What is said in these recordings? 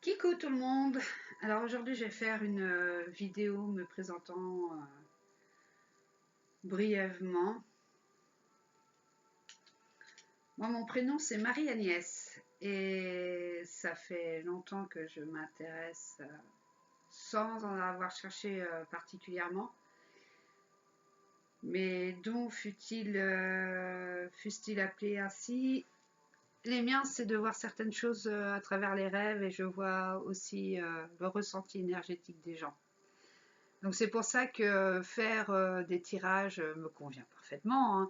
Kikou tout le monde. Alors aujourd'hui je vais faire une vidéo me présentant brièvement. Moi mon prénom c'est Marie-Agnès et ça fait longtemps que je m'intéresse sans en avoir cherché particulièrement. Mais dont fut-il appelé ainsi? Les miens, c'est de voir certaines choses à travers les rêves et je vois aussi le ressenti énergétique des gens. Donc c'est pour ça que faire des tirages me convient parfaitement, hein.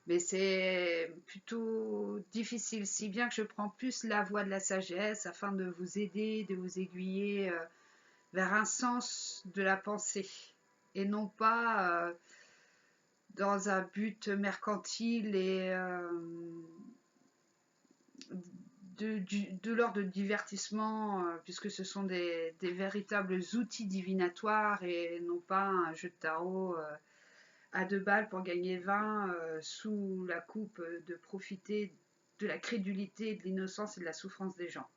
Mais c'est plutôt difficile, si bien que je prends plus la voie de la sagesse afin de vous aider, de vous aiguiller vers un sens de la pensée et non pas dans un but mercantile et de l'ordre de divertissement, puisque ce sont des véritables outils divinatoires et non pas un jeu de tarot à 2 balles pour gagner 20 sous la coupe de profiter de la crédulité, de l'innocence et de la souffrance des gens.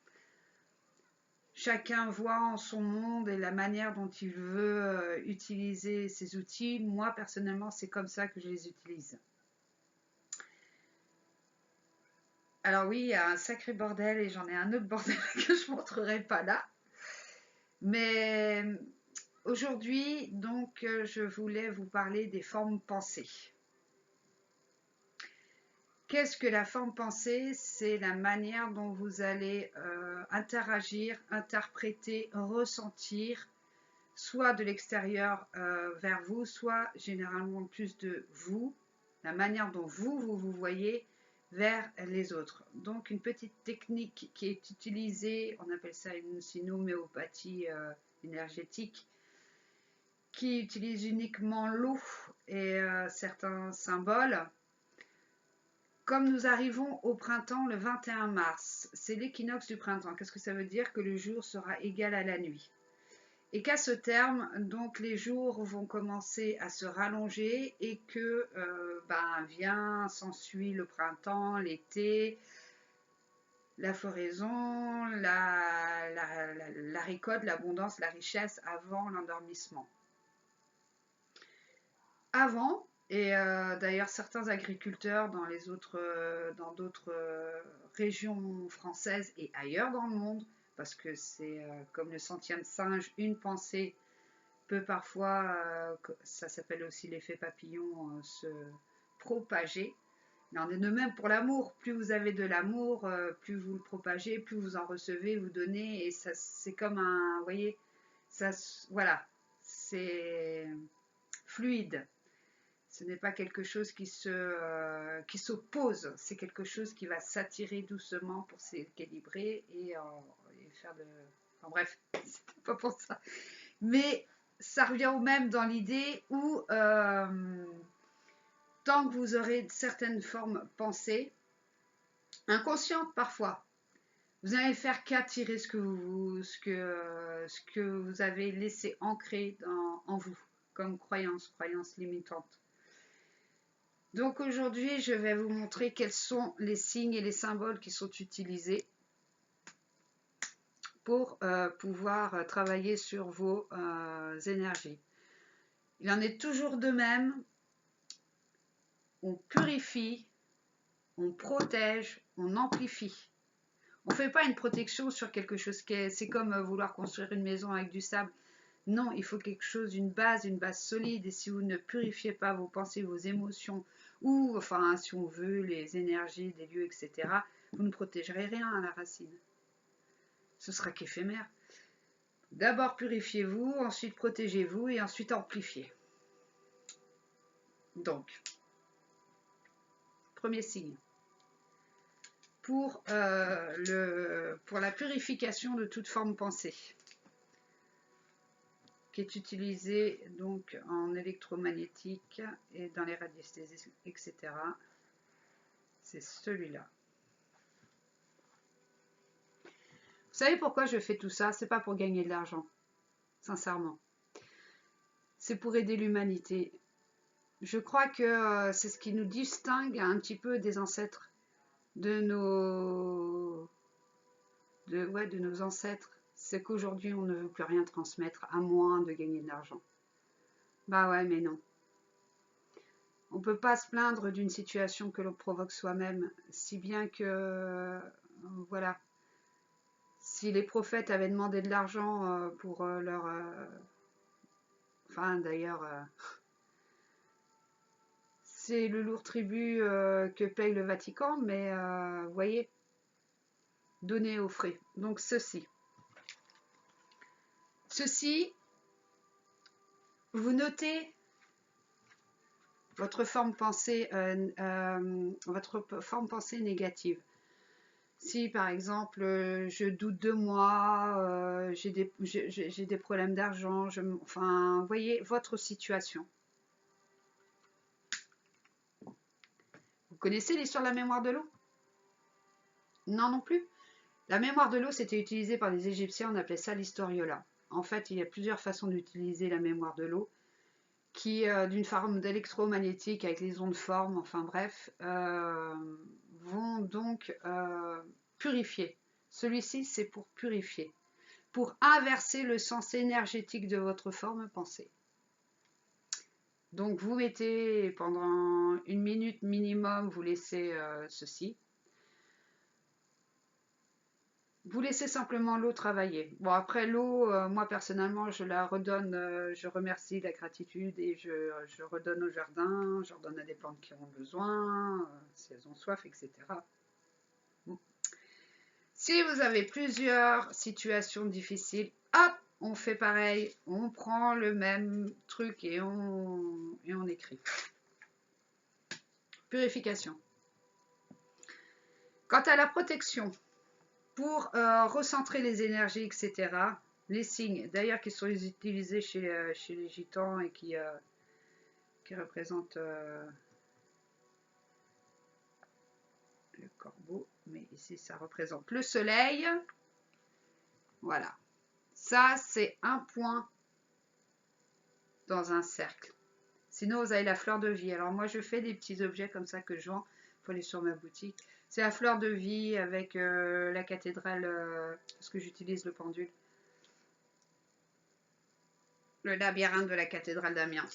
Chacun voit en son monde et la manière dont il veut utiliser ces outils. Moi, personnellement, c'est comme ça que je les utilise. Alors oui, il y a un sacré bordel et j'en ai un autre bordel que je ne montrerai pas là. Mais aujourd'hui, donc, je voulais vous parler des formes pensées. Qu'est-ce que la forme pensée? C'est la manière dont vous allez interagir, interpréter, ressentir, soit de l'extérieur vers vous, soit généralement plus de vous, la manière dont vous voyez vers les autres. Donc une petite technique qui est utilisée, on appelle ça une homéopathie énergétique, qui utilise uniquement l'eau et certains symboles. Comme nous arrivons au printemps le 21 mars, c'est l'équinoxe du printemps. Qu'est-ce que ça veut dire? Que le jour sera égal à la nuit. Et qu'à ce terme, donc les jours vont commencer à se rallonger et que s'ensuit le printemps, l'été, la floraison, la récolte, l'abondance, la richesse avant l'endormissement. Avant, et d'ailleurs certains agriculteurs dans d'autres régions françaises et ailleurs dans le monde, parce que c'est comme le centième singe, une pensée peut parfois, ça s'appelle aussi l'effet papillon, se propager. Il en est de même pour l'amour. Plus vous avez de l'amour, plus vous le propagez, plus vous en recevez, vous donnez, et ça, c'est comme un, vous voyez, ça, voilà, c'est fluide. Ce n'est pas quelque chose qui s'oppose, c'est quelque chose qui va s'attirer doucement pour s'équilibrer et faire de... Enfin bref, c'était pas pour ça. Mais ça revient au même dans l'idée où tant que vous aurez certaines formes pensées, inconscientes parfois, vous n'allez faire qu'attirer ce que vous avez laissé ancrer en vous, comme croyance limitante. Donc aujourd'hui, je vais vous montrer quels sont les signes et les symboles qui sont utilisés pour pouvoir travailler sur vos énergies. Il en est toujours de même. On purifie, on protège, on amplifie. On ne fait pas une protection sur quelque chose qui est... C'est comme vouloir construire une maison avec du sable. Non, il faut quelque chose, une base solide. Et si vous ne purifiez pas vos pensées, vos émotions, ou, enfin, si on veut, les énergies des lieux, etc., vous ne protégerez rien à la racine. Ce sera qu'éphémère. D'abord purifiez-vous, ensuite protégez-vous et ensuite amplifiez. Donc, premier signe. Pour la purification de toute forme pensée, qui est utilisée donc en électromagnétique et dans les radiesthésies, etc. C'est celui-là. Vous savez pourquoi je fais tout ça? C'est pas pour gagner de l'argent, sincèrement. C'est pour aider l'humanité. Je crois que c'est ce qui nous distingue un petit peu des ancêtres, de nos ancêtres. c'est qu'aujourd'hui, on ne veut plus rien transmettre à moins de gagner de l'argent. Bah ouais, mais non. On ne peut pas se plaindre d'une situation que l'on provoque soi-même, si bien que, voilà, si les prophètes avaient demandé de l'argent pour leur... enfin, d'ailleurs, c'est le lourd tribut que paye le Vatican, mais vous voyez, donner aux frais. Donc ceci, vous notez votre forme pensée négative. Si par exemple je doute de moi, j'ai des problèmes d'argent, enfin, vous voyez votre situation. Vous connaissez l'histoire de la mémoire de l'eau? Non, non plus. La mémoire de l'eau, c'était utilisé par les Égyptiens, on appelait ça l'historiola. En fait, il y a plusieurs façons d'utiliser la mémoire de l'eau, qui, d'une forme d'électromagnétique avec les ondes formes, enfin bref, vont donc purifier. Celui-ci, c'est pour purifier, pour inverser le sens énergétique de votre forme pensée. Donc, vous mettez pendant 1 minute minimum, vous laissez ceci. Vous laissez simplement l'eau travailler. Bon, après l'eau, moi personnellement, je la redonne, je remercie la gratitude et je redonne au jardin, je redonne à des plantes qui en ont besoin, si elles ont soif, etc. Bon. Si vous avez plusieurs situations difficiles, hop, on fait pareil, on prend le même truc et on écrit. Purification. Quant à la protection, pour recentrer les énergies, etc., les signes, d'ailleurs, qui sont utilisés chez les gitans et qui représentent le corbeau, mais ici, ça représente le soleil. Voilà. Ça, c'est un point dans un cercle. Sinon, vous avez la fleur de vie. Alors, moi, je fais des petits objets comme ça que je vends. Il faut aller sur ma boutique. C'est la fleur de vie avec la cathédrale, parce que j'utilise le pendule. Le labyrinthe de la cathédrale d'Amiens.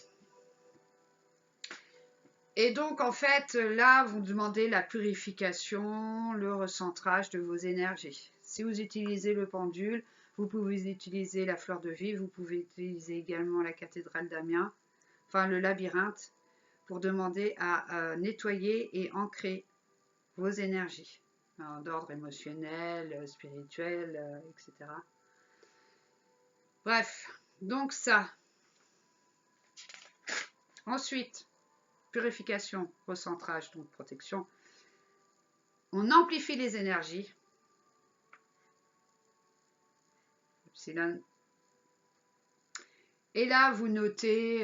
Et donc, en fait, là, vous demandez la purification, le recentrage de vos énergies. Si vous utilisez le pendule, vous pouvez utiliser la fleur de vie, vous pouvez utiliser également la cathédrale d'Amiens, enfin le labyrinthe, pour demander à nettoyer et ancrer vos énergies, d'ordre émotionnel, spirituel, etc. Bref, donc ça. Ensuite, purification, recentrage, donc protection. On amplifie les énergies. Epsilon. Et là, vous notez,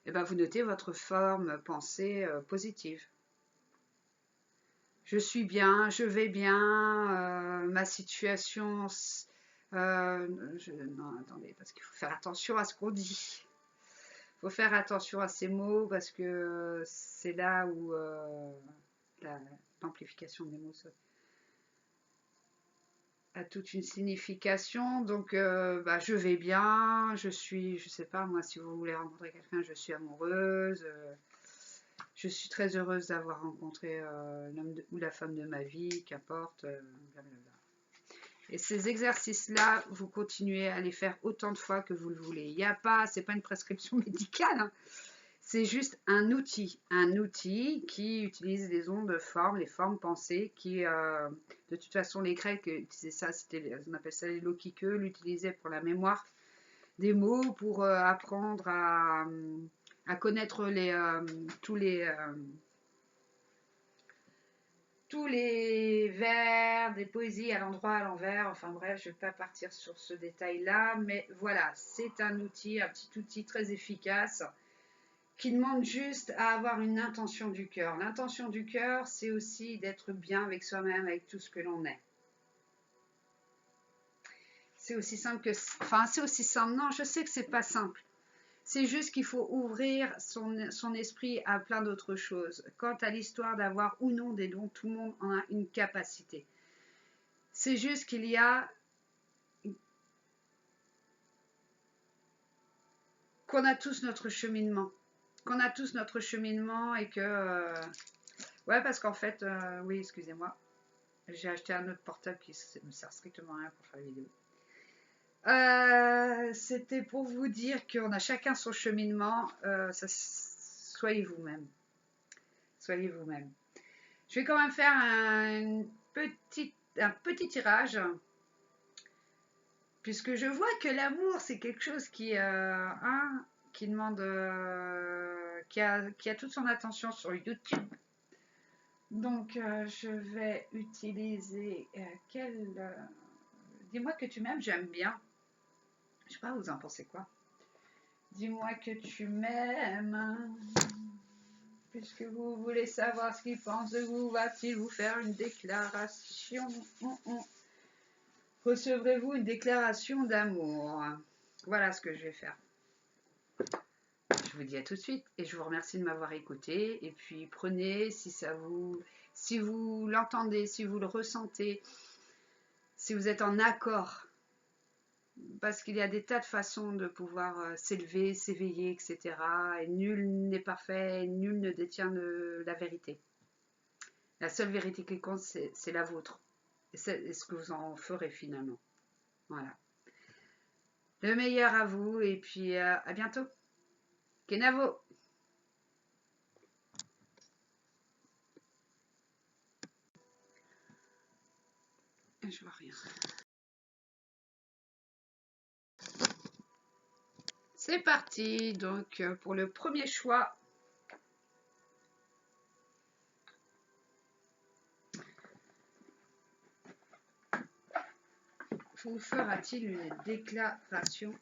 vous notez votre forme pensée positive. Je suis bien, je vais bien, ma situation... non, attendez, parce qu'il faut faire attention à ce qu'on dit. Il faut faire attention à ces mots parce que c'est là où l'amplification des mots a toute une signification. Donc, je vais bien, je suis, je sais pas, moi, si vous voulez rencontrer quelqu'un, je suis amoureuse. Je suis très heureuse d'avoir rencontré l'homme ou la femme de ma vie, qu'importe, blablabla. Et ces exercices-là, vous continuez à les faire autant de fois que vous le voulez. Il n'y a pas, c'est pas une prescription médicale, hein. C'est juste un outil qui utilise les ondes formes, les formes pensées, qui, de toute façon, les Grecs utilisaient ça, on appelle ça les loquiqueux, l'utilisaient pour la mémoire des mots, pour apprendre à connaître tous les vers, des poésies à l'endroit, à l'envers, enfin bref, je ne vais pas partir sur ce détail-là, mais voilà, c'est un petit outil très efficace qui demande juste à avoir une intention du cœur. L'intention du cœur, c'est aussi d'être bien avec soi-même, avec tout ce que l'on est. C'est aussi simple que... Enfin, c'est aussi simple. Non, je sais que c'est pas simple. C'est juste qu'il faut ouvrir son esprit à plein d'autres choses. Quant à l'histoire d'avoir ou non des dons, tout le monde en a une capacité. C'est juste qu'il y a qu'on a tous notre cheminement. Qu'on a tous notre cheminement et que... ouais, parce qu'en fait, oui, excusez-moi, j'ai acheté un autre portable qui ne me sert strictement à rien pour faire les vidéos. C'était pour vous dire qu'on a chacun son cheminement. Soyez vous-même. Soyez vous-même. Je vais quand même faire un petit tirage. Puisque je vois que l'amour, c'est quelque chose qui demande, qui a toute son attention sur YouTube. Donc, je vais utiliser dis-moi que tu m'aimes, j'aime bien. Je sais pas, vous en pensez quoi? Dis-moi que tu m'aimes. Puisque vous voulez savoir ce qu'il pense de vous, va-t-il vous faire une déclaration? Recevrez-vous une déclaration d'amour? Voilà ce que je vais faire. Je vous dis à tout de suite et je vous remercie de m'avoir écouté. Et puis prenez, si vous l'entendez, si vous le ressentez, si vous êtes en accord, parce qu'il y a des tas de façons de pouvoir s'élever, s'éveiller, etc. Et nul n'est parfait, nul ne détient la vérité. La seule vérité qui compte, c'est la vôtre. Et ce que vous en ferez finalement. Voilà. Le meilleur à vous et puis à bientôt. Kenavo. Je vois rien. C'est parti. Donc pour le premier choix. Vous fera-t-il une déclaration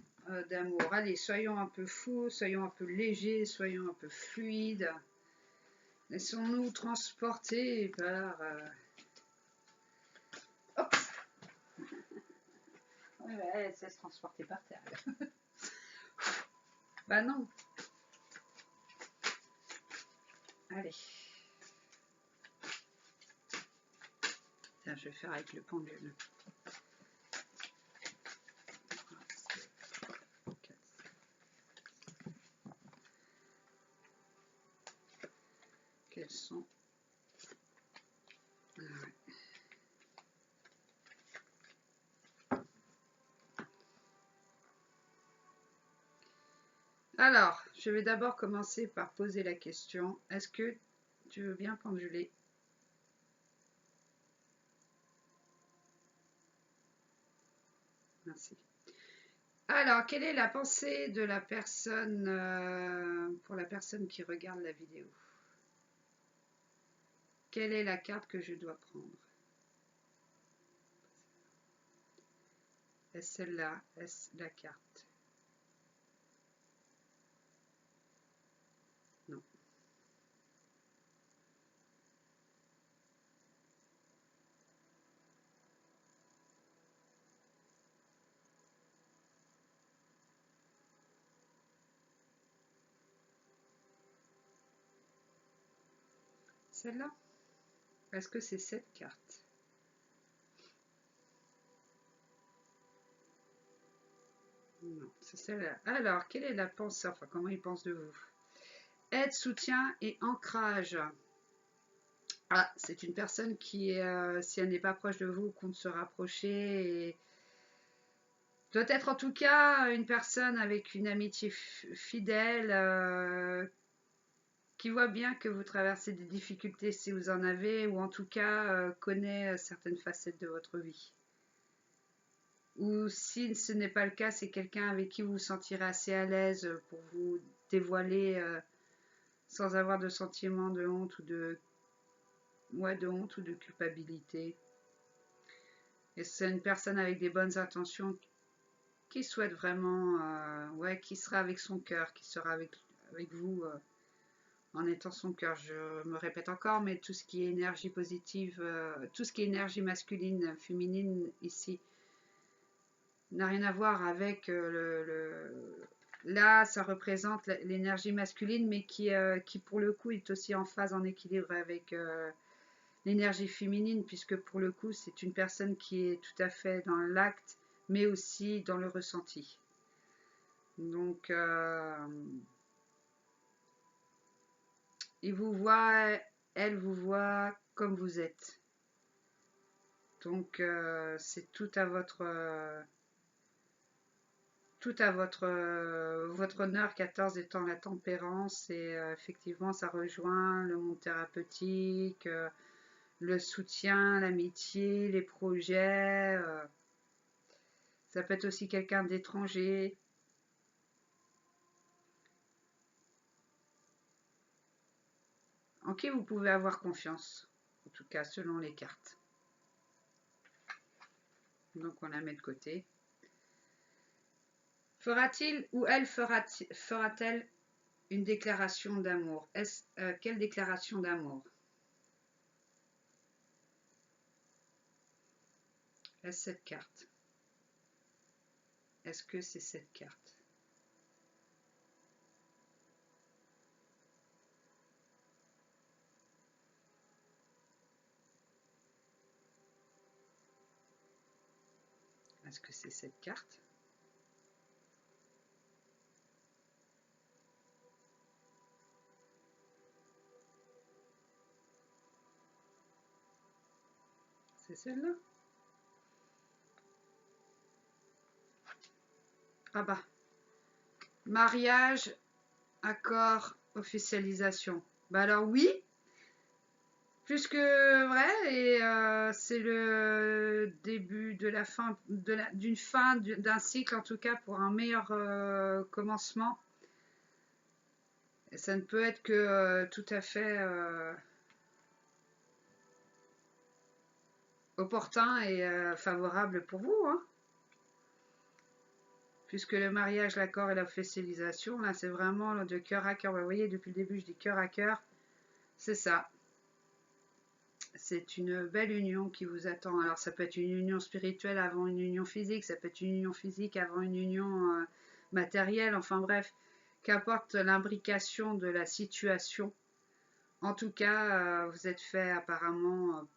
d'amour? Allez, soyons un peu fous, soyons un peu légers, soyons un peu fluides. Laissons-nous transporter par... Hop. Ouais, elle sait se transporter par terre. Bah non. Allez. Tiens, je vais faire avec le pendule. Quels sont... Ah ouais. Alors, je vais d'abord commencer par poser la question. Est-ce que tu veux bien penduler? Merci. Alors, quelle est la pensée de la personne, pour la personne qui regarde la vidéo? Quelle est la carte que je dois prendre? Est-ce celle-là? Est-ce la carte? Non. Celle-là? Est-ce que c'est cette carte? Non, c'est celle-là. Alors, quelle est la pensée? Enfin, comment il pense de vous? Aide, soutien et ancrage. Ah, c'est une personne qui, si elle n'est pas proche de vous, compte se rapprocher et doit être en tout cas une personne avec une amitié fidèle, qui voit bien que vous traversez des difficultés si vous en avez, ou en tout cas connaît certaines facettes de votre vie. Ou si ce n'est pas le cas, c'est quelqu'un avec qui vous vous sentirez assez à l'aise pour vous dévoiler sans avoir de sentiment de honte ou de honte ou de culpabilité. Et c'est une personne avec des bonnes intentions qui souhaite vraiment, qui sera avec son cœur, qui sera avec vous en étant son cœur. Je me répète encore, mais tout ce qui est énergie positive, tout ce qui est énergie masculine, féminine ici, n'a rien à voir avec là, ça représente l'énergie masculine, mais qui pour le coup est aussi en phase, en équilibre avec l'énergie féminine, puisque pour le coup, c'est une personne qui est tout à fait dans l'acte, mais aussi dans le ressenti. Donc, il vous voit, elle vous voit comme vous êtes. Donc, c'est tout à votre votre honneur, 14 étant la tempérance, et effectivement ça rejoint le monde thérapeutique, le soutien, l'amitié, les projets, ça peut être aussi quelqu'un d'étranger. En qui vous pouvez avoir confiance, en tout cas selon les cartes. Donc on la met de côté. Fera-t-il ou elle fera-t-elle une déclaration d'amour? Quelle déclaration d'amour? Est-ce cette carte? Est-ce que c'est cette carte? Est-ce que c'est cette carte? C'est celle-là? Ah bah, mariage, accord, officialisation. Bah alors oui, plus que vrai, et c'est le début de la fin, d'une fin d'un cycle, en tout cas pour un meilleur commencement. Et ça ne peut être que tout à fait opportun et favorable pour vous, hein. Puisque le mariage, l'accord et la officialisation, là c'est vraiment de cœur à cœur. Vous voyez, depuis le début je dis cœur à cœur, c'est ça. C'est une belle union qui vous attend. Alors ça peut être une union spirituelle avant une union physique, ça peut être une union physique avant une union matérielle, enfin bref, qu'importe l'imbrication de la situation. En tout cas, vous êtes fait apparemment,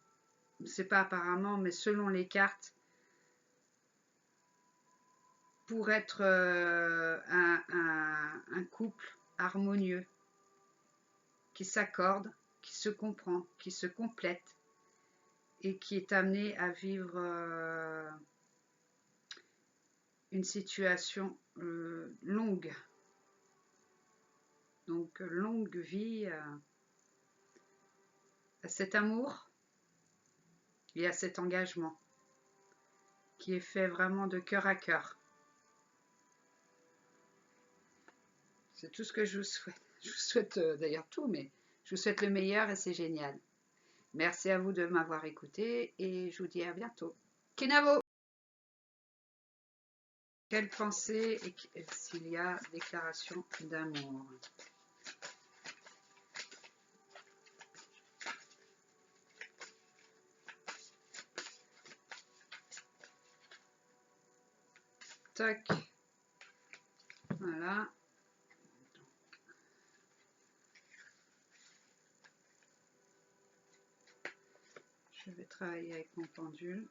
c'est pas apparemment, mais selon les cartes, pour être un couple harmonieux, qui s'accorde, qui se comprend, qui se complète et qui est amené à vivre une situation longue. Donc longue vie à cet amour et à cet engagement qui est fait vraiment de cœur à cœur. C'est tout ce que je vous souhaite. Je vous souhaite d'ailleurs tout, mais je vous souhaite le meilleur et c'est génial. Merci à vous de m'avoir écouté et je vous dis à bientôt. Kenavo! Quelle pensée et s'il y a déclaration d'amour? Tac. Voilà. Je vais travailler avec mon pendule.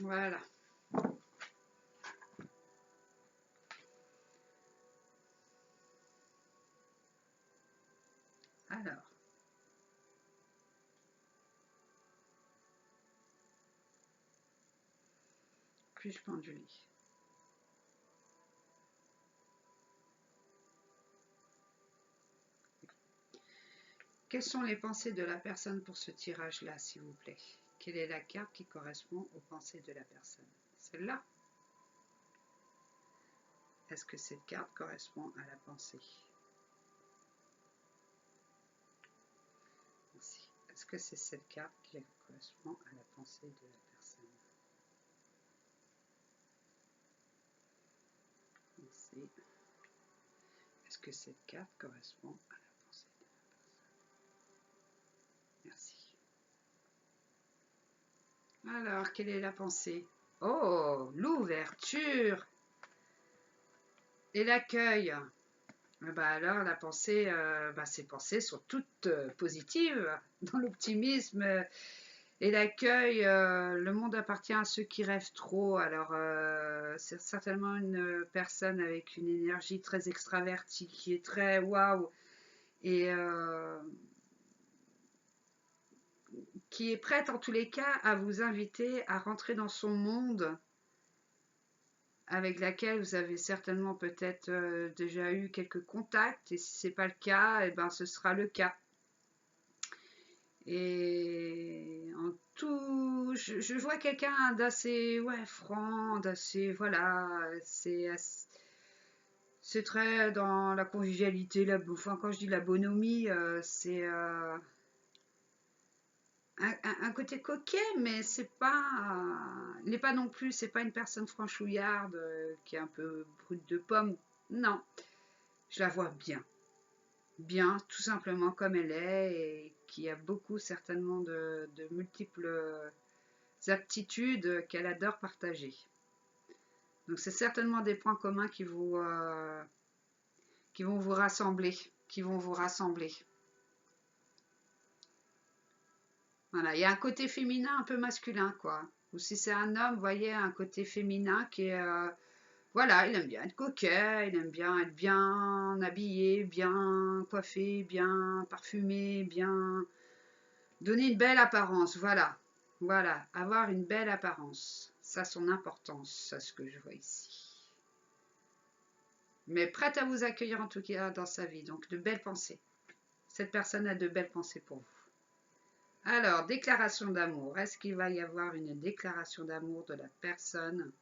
Voilà. Alors. Puis-je penduler? Quelles sont les pensées de la personne pour ce tirage-là, s'il vous plaît? Quelle est la carte qui correspond aux pensées de la personne? Celle-là? Est-ce que cette carte correspond à la pensée? Merci. Est-ce que c'est cette carte qui correspond à la pensée de la personne? Merci. Est-ce que cette carte correspond à la pensée de la personne? Merci. Alors, quelle est la pensée? Oh, l'ouverture et l'accueil. Bah alors, la pensée, ces pensées sont toutes positives, dans l'optimisme et l'accueil. Le monde appartient à ceux qui rêvent trop. Alors, c'est certainement une personne avec une énergie très extravertie, qui est très waouh, et qui est prête en tous les cas à vous inviter à rentrer dans son monde, avec laquelle vous avez certainement peut-être déjà eu quelques contacts, et si ce n'est pas le cas, eh ben, ce sera le cas. Et en tout, je vois quelqu'un d'assez franc, d'assez, voilà, c'est très dans la convivialité, enfin, quand je dis la bonhomie, c'est un côté coquet, mais c'est pas, il n'est pas non plus, c'est pas une personne franchouillarde qui est un peu brute de pomme. Non, je la vois bien, bien, tout simplement comme elle est, et qui a beaucoup certainement de multiples aptitudes qu'elle adore partager. Donc c'est certainement des points communs qui vont vous rassembler, qui vont vous rassembler. Voilà, il y a un côté féminin un peu masculin, quoi. Ou si c'est un homme, vous voyez, un côté féminin qui est, voilà, il aime bien être coquet, il aime bien être bien habillé, bien coiffé, bien parfumé, bien donner une belle apparence, voilà. Voilà, avoir une belle apparence. Ça a son importance, c'est ce que je vois ici. Mais prête à vous accueillir en tout cas dans sa vie. Donc de belles pensées. Cette personne a de belles pensées pour vous. Alors, déclaration d'amour. Est-ce qu'il va y avoir une déclaration d'amour de la personne?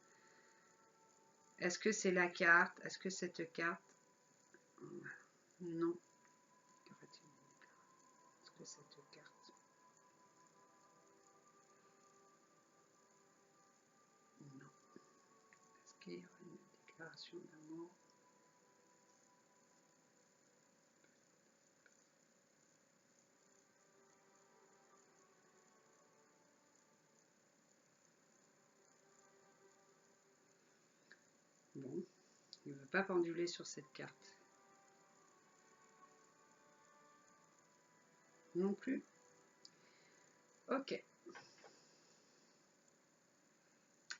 Est-ce que c'est la carte? Est-ce que cette carte... Non. Est-ce que cette carte... Non. Est-ce qu'il y aura une déclaration d'amour? Bon, il ne veut pas penduler sur cette carte. Non plus. Ok.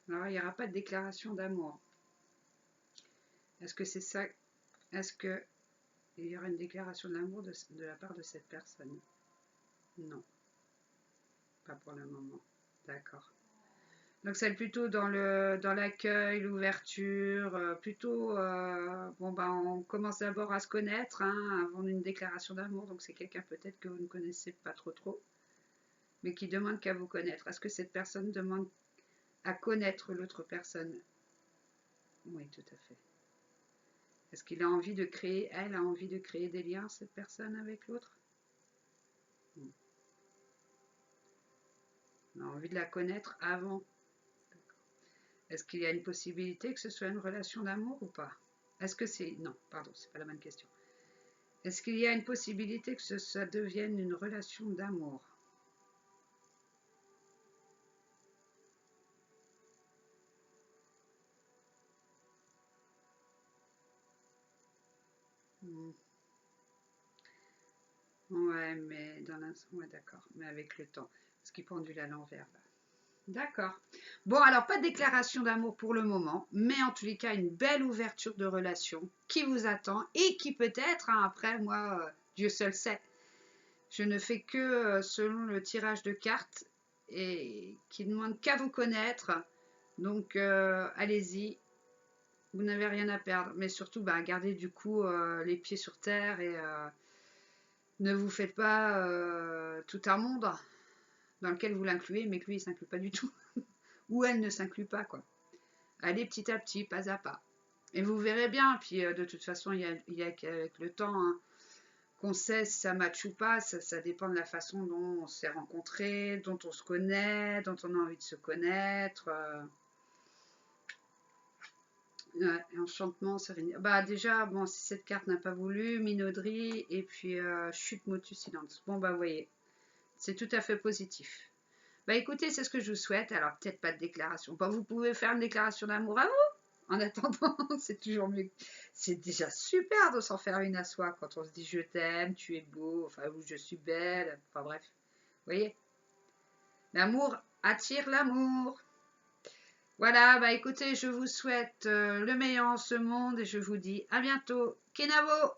Alors, il n'y aura pas de déclaration d'amour. Est-ce que c'est ça? Est-ce qu'il y aura une déclaration d'amour de la part de cette personne? Non, pas pour le moment. D'accord. Donc c'est plutôt dans l'accueil, l'ouverture, plutôt bon ben on commence d'abord à se connaître, hein, avant une déclaration d'amour. Donc c'est quelqu'un peut-être que vous ne connaissez pas trop, mais qui demande qu'à vous connaître. Est-ce que cette personne demande à connaître l'autre personne? Oui, tout à fait. Est-ce qu'il a envie de créer, elle a envie de créer des liens, cette personne, avec l'autre? On a envie de la connaître avant. Est-ce qu'il y a une possibilité que ce soit une relation d'amour ou pas? Est-ce que c'est... Non, pardon, c'est pas la bonne question. Est-ce qu'il y a une possibilité que ça devienne une relation d'amour? Ouais, mais dans l'instant, ouais, d'accord, mais avec le temps. Parce qu'il pendule à l'envers, là. D'accord. Bon, alors pas de déclaration d'amour pour le moment, mais en tous les cas, une belle ouverture de relation qui vous attend et qui peut-être, hein, après, moi, Dieu seul sait, je ne fais que selon le tirage de cartes et qui ne demande qu'à vous connaître. Donc, allez-y, vous n'avez rien à perdre, mais surtout, bah, gardez du coup les pieds sur terre et ne vous faites pas tout un monde dans lequel vous l'incluez, mais que lui, il ne s'inclut pas du tout. Ou elle ne s'inclut pas, quoi. Allez petit à petit, pas à pas. Et vous verrez bien, puis de toute façon, il y a qu'avec le temps, hein, qu'on sait si ça match ou pas, ça dépend de la façon dont on s'est rencontrés, dont on se connaît, dont on a envie de se connaître. Enchantement, sérénité. Bah déjà, bon, si cette carte n'a pas voulu, minauderie, et puis chute, motus, silence. Bon, bah vous voyez, c'est tout à fait positif. Bah écoutez, c'est ce que je vous souhaite. Alors peut-être pas de déclaration. Bah, vous pouvez faire une déclaration d'amour à vous. En attendant, c'est toujours mieux. C'est déjà super de s'en faire une à soi quand on se dit je t'aime, tu es beau, enfin, ou je suis belle, enfin bref. Vous voyez, l'amour attire l'amour. Voilà, bah écoutez, je vous souhaite le meilleur en ce monde et je vous dis à bientôt. Kenavo!